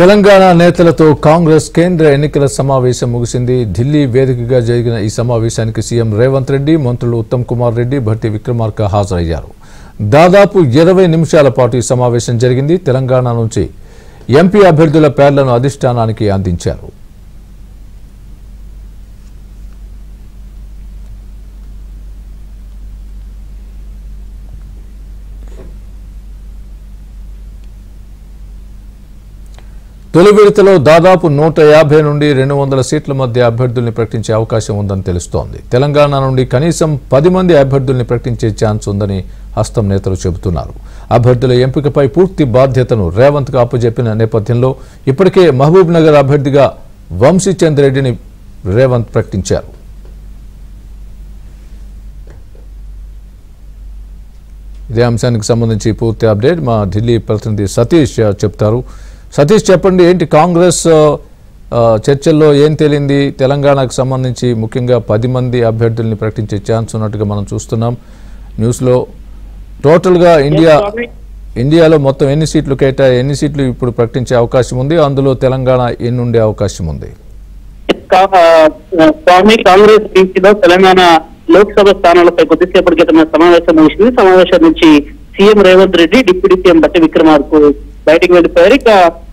తెలంగాణ నేతలతో కాంగ్రెస్ కేంద్ర ఎన్నికల సమావేశం ముగిసింది. ఢిల్లీ వేదికగా జరిగిన ఈ సమావేశానికి సీఎం రేవంత్ రెడ్డి, మంత్రులు ఉత్తమ్ కుమార్ రెడ్డి, భట్టి విక్రమార్క హాజరయ్యారు. దాదాపు 20 నిమిషాల పాటు ఈ సమావేశం జరిగింది. తెలంగాణ నుంచి ఎంపీ అభ్యర్థుల పేర్లను అధిష్టానానికి అందించారు. తొలి విడతలో దాదాపు 150 నుండి 200 సీట్ల మధ్య అభ్యర్థుల్ని ప్రకటించే అవకాశం ఉందని తెలుస్తోంది. తెలంగాణ నుండి కనీసం 10 మంది అభ్యర్థుల్ని ప్రకటించే ఛాన్స్ ఉందని హస్తం నేతలు చెబుతున్నారు. అభ్యర్థుల ఎంపికపై పూర్తి బాధ్యతను రేవంత్కు అప్పజెప్పిన నేపథ్యంలో ఇప్పటికే మహబూబ్ నగర్ అభ్యర్థిగా వంశీచంద్ రెడ్డిని రేవంత్ ప్రకటించారు. ఇదే అంశానికి సంబంధించి పూర్తి అప్డేట్ మా ఢిల్లీ ప్రతినిధి సతీష్ చెప్తారు. సతీష్, చెప్పండి, ఏంటి కాంగ్రెస్ చర్చల్లో ఏం తేలింది? తెలంగాణకు సంబంధించి ముఖ్యంగా 10 మంది అభ్యర్థుల్ని ప్రకటించే ఛాన్స్ ఉన్నట్టుగా మనం చూస్తున్నాం న్యూస్లో. టోటల్గా ఇండియాలో మొత్తం ఎన్ని సీట్లు ఇప్పుడు ప్రకటించే అవకాశం ఉంది? అందులో తెలంగాణ ఎన్ని ఉండే అవకాశం ఉంది? కాంగ్రెస్ బీసీలో తెలంగాణ లోక్సభ స్థానాలపై కొద్దిసేపటి క్రితం సమావేశం ముగిసింది. సమావేశం నుంచి CM Revanth Reddy, deputy CM Bhatti Vikramarka బయటికి వెళ్లిపోయారు. ఇక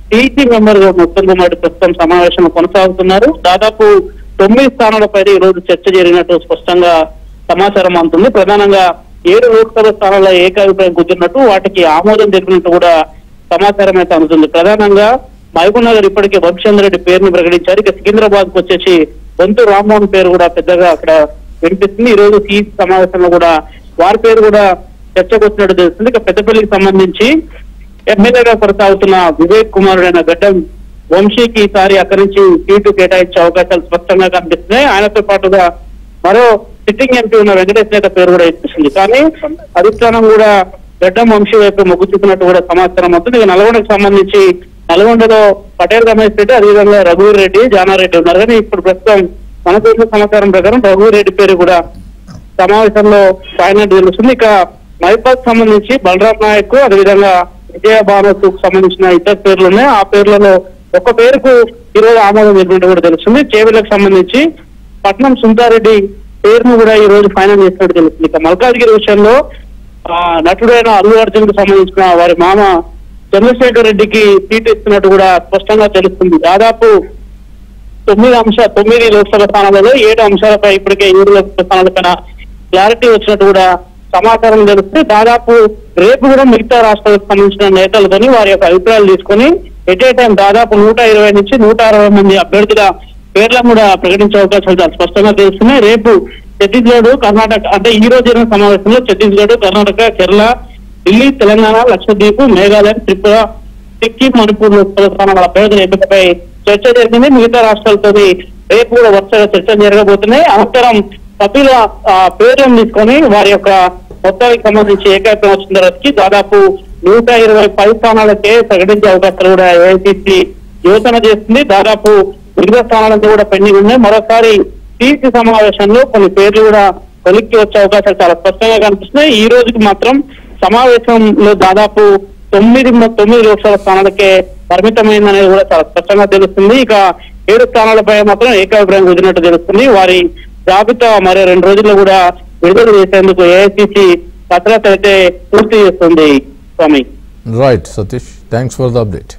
టీసీ మెంబర్ ఉత్తమ్ కుమార్ ప్రస్తుతం సమావేశంలో కొనసాగుతున్నారు. దాదాపు 9 స్థానాలపై ఈ రోజు చర్చ జరిగినట్టు స్పష్టంగా సమాచారం అందుతుంది. ప్రధానంగా 7 లోక్సభ స్థానాల్లో ఏకాభిప్రాయం కుదిరినట్టు, వాటికి ఆమోదం జరిగినట్టు కూడా సమాచారం అయితే అందుతుంది. ప్రధానంగా మహబూబ్ నగర్ ఇప్పటికే వంశీచంద్ రెడ్డి పేరును ప్రకటించారు. ఇక సికింద్రాబాద్ కు వచ్చేసి బొంతు రామ్మోహన్ పేరు కూడా పెద్దగా అక్కడ వినిపిస్తుంది. ఈ రోజు సీఈసీ సమావేశంలో కూడా వారి పేరు కూడా చర్చకు వచ్చినట్టు తెలుస్తుంది. ఇక పెద్దపల్లికి సంబంధించి ఎమ్మెల్యేగా కొనసాగుతున్న వివేక్ కుమార్ అయిన గడ్డం వంశీకి ఈసారి అక్కడి నుంచి సీటు కేటాయించే అవకాశాలు స్పష్టంగా కనిపిస్తున్నాయి. ఆయనతో పాటుగా మరో సిట్టింగ్ ఎంపీ ఉన్న వెంకటేష్ నేత పేరు కూడా ఇస్తుంది. కానీ అధిష్టానం కూడా గడ్డం వంశీ వైపు మొగ్గు చూపినట్టు కూడా సమాచారం అవుతుంది. ఇక నల్గొండకు సంబంధించి నల్గొండలో పటేల్ రమేష్ రెడ్డి, అదేవిధంగా రఘువీర్ రెడ్డి, జానారెడ్డి ఉన్నారు. కానీ ఇప్పుడు ప్రస్తుతం మన పేరు సమాచారం ప్రకారం రఘువీర్ రెడ్డి పేరు కూడా సమావేశంలో ఫైనల్ తెలుస్తుంది. ఇక మైపాక్ సంబంధించి బలరాం నాయక్, అదేవిధంగా విజయభానుకు సంబంధించిన ఇతర పేర్లు ఉన్నాయి. ఆ పేర్లలో ఒక పేరుకు ఈరోజు ఆమోదం జరిగినట్టు కూడా తెలుస్తుంది. చేవెళ్లకు సంబంధించి పట్నం సుందారెడ్డి పేరును కూడా ఈ రోజు ఫైనల్ చేసినట్టు తెలుస్తుంది. ఇక మల్కాజ్గిరి విషయంలో నటుడైన అల్లు అర్జున్ కు సంబంధించిన వారి మామ చంద్రశేఖర్ రెడ్డికి సీటు ఇస్తున్నట్టు కూడా స్పష్టంగా తెలుస్తుంది. దాదాపు 9 లోక్సభ స్థానాలలో 7 అంశాలపై ఇప్పటికే 7 లోక్సభ స్థానాలపైన క్లారిటీ వచ్చినట్టు కూడా సమాచారం తెలుస్తుంది. దాదాపు రేపు కూడా మిగతా రాష్ట్రాలకు సంబంధించిన నేతలతోని వారి యొక్క అభిప్రాయాలు తీసుకొని ఎట్ ఏ టైం దాదాపు 120 నుంచి 160 మంది అభ్యర్థుల పేర్లను కూడా ప్రకటించే అవకాశాలు చాలా స్పష్టంగా తెలుస్తున్నాయి. రేపు ఛత్తీస్గఢ్, కర్ణాటక, అంటే ఈ రోజు జరిగిన సమావేశంలో ఛత్తీస్గఢ్, కర్ణాటక, కేరళ, ఢిల్లీ, తెలంగాణ, లక్షద్వీప్, మేఘాలయం, త్రిపుర, సిక్కిం, మణిపూర్ లోక్సభ స్థానాల అభ్యర్థుల ఎంపికపై చర్చ జరిగింది. మిగతా రాష్ట్రాలతో రేపు కూడా వరుసగా చర్చలు జరగబోతున్నాయి. అనంతరం సభ్యుల పేర్లను తీసుకొని వారి యొక్క మొత్తానికి సంబంధించి ఏకాభిప్రాయం వచ్చిన తర్వాతకి దాదాపు 120 స్థానాలకే ప్రకటించే అవకాశాలు కూడా ఏఐసీసీ యోచన చేస్తుంది. దాదాపు మిగతా స్థానాలతో కూడా పెండింగ్ ఉన్నాయి. మరోసారి సీసీ సమావేశంలో కొన్ని పేర్లు కూడా కొలిక్కి వచ్చే అవకాశాలు చాలా స్పష్టంగా కనిపిస్తున్నాయి. ఈ రోజుకి మాత్రం సమావేశంలో దాదాపు 9 లోక్సభ స్థానాలకే పరిమితమైందనేది కూడా చాలా స్పష్టంగా తెలుస్తుంది. ఇక 7 స్థానాలపై మాత్రం ఏకాభిప్రాయం కుదిరినట్టు తెలుస్తుంది. వారి జాబితా మరో 2 రోజుల్లో కూడా విడుదల చేసేందుకు ఏఐసీసీ కసరత్తు అయితే పూర్తి చేస్తుంది. Swami, right Satish, thanks for the update.